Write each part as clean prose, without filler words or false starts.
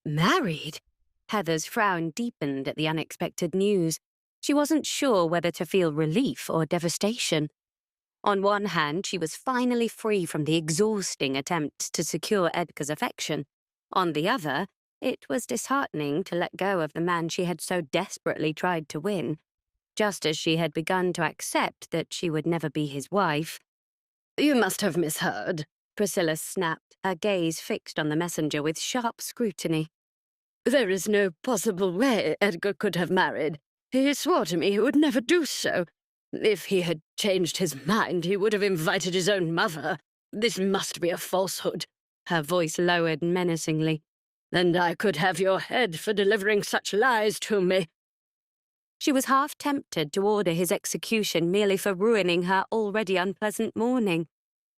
Married? Heather's frown deepened at the unexpected news. She wasn't sure whether to feel relief or devastation. On one hand, she was finally free from the exhausting attempt to secure Edgar's affection. On the other, it was disheartening to let go of the man she had so desperately tried to win, just as she had begun to accept that she would never be his wife. "You must have misheard," Priscilla snapped, her gaze fixed on the messenger with sharp scrutiny. "There is no possible way Edgar could have married. He swore to me he would never do so. If he had changed his mind, he would have invited his own mother. This must be a falsehood." Her voice lowered menacingly. "And I could have your head for delivering such lies to me." She was half tempted to order his execution merely for ruining her already unpleasant morning.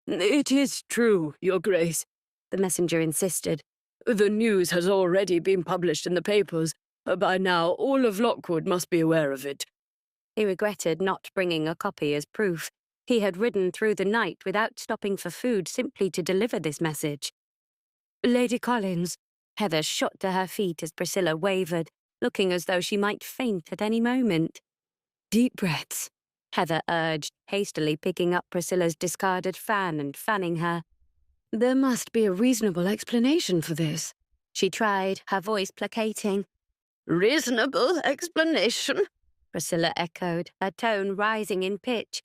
"It is true, Your Grace," the messenger insisted. "The news has already been published in the papers. By now, all of Lockwood must be aware of it." He regretted not bringing a copy as proof. He had ridden through the night without stopping for food simply to deliver this message. "Lady Collins." Heather shot to her feet as Priscilla wavered, looking as though she might faint at any moment. "Deep breaths," Heather urged, hastily picking up Priscilla's discarded fan and fanning her. "There must be a reasonable explanation for this," she tried, her voice placating. "Reasonable explanation?" Priscilla echoed, her tone rising in pitch.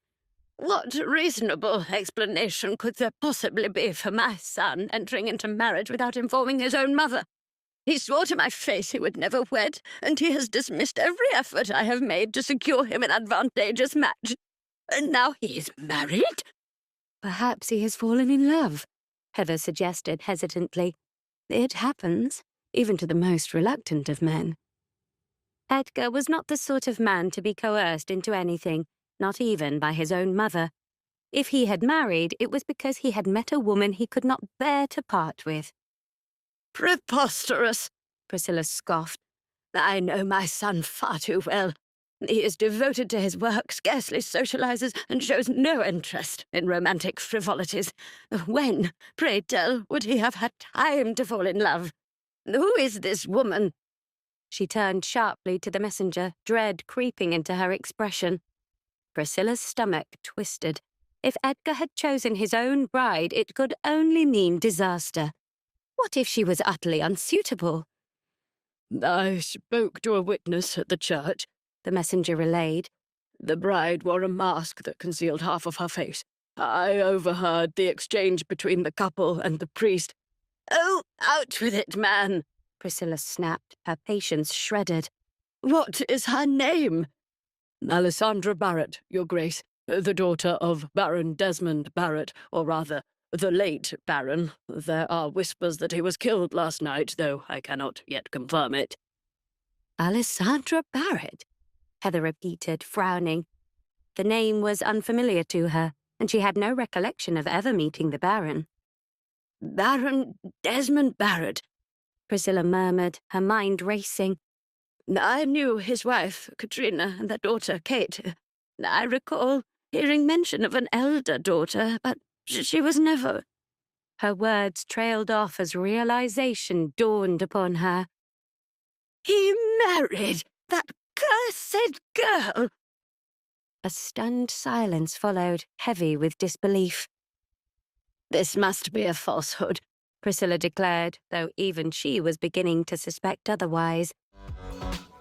"What reasonable explanation could there possibly be for my son entering into marriage without informing his own mother? He swore to my face he would never wed, and he has dismissed every effort I have made to secure him an advantageous match. And now he is married?" "Perhaps he has fallen in love," Heather suggested hesitantly. "It happens, even to the most reluctant of men." Edgar was not the sort of man to be coerced into anything, not even by his own mother. If he had married, it was because he had met a woman he could not bear to part with. "Preposterous," Priscilla scoffed. "I know my son far too well. He is devoted to his work, scarcely socializes, and shows no interest in romantic frivolities. When, pray tell, would he have had time to fall in love? Who is this woman?" She turned sharply to the messenger, dread creeping into her expression. Priscilla's stomach twisted. If Edgar had chosen his own bride, it could only mean disaster. What if she was utterly unsuitable? "I spoke to a witness at the church," the messenger relayed. "The bride wore a mask that concealed half of her face. I overheard the exchange between the couple and the priest." "Oh, out with it, man!" Priscilla snapped, her patience shredded. "What is her name?" "Alessandra Barrett, Your Grace, the daughter of Baron Desmond Barrett, or rather, the late Baron. There are whispers that he was killed last night, though I cannot yet confirm it." "Alessandra Barrett?" Heather repeated, frowning. The name was unfamiliar to her, and she had no recollection of ever meeting the Baron. "Baron Desmond Barrett," Priscilla murmured, her mind racing. "I knew his wife, Katrina, and their daughter, Kate. I recall hearing mention of an elder daughter, but she was never—" Her words trailed off as realization dawned upon her. "He married that cursed girl!" A stunned silence followed, heavy with disbelief. "This must be a falsehood," Priscilla declared, though even she was beginning to suspect otherwise.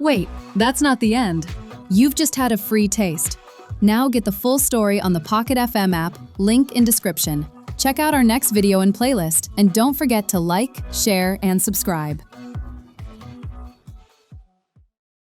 Wait, that's not the end. You've just had a free taste. Now get the full story on the Pocket FM app, link in description. Check out our next video and playlist, and don't forget to like, share, and subscribe.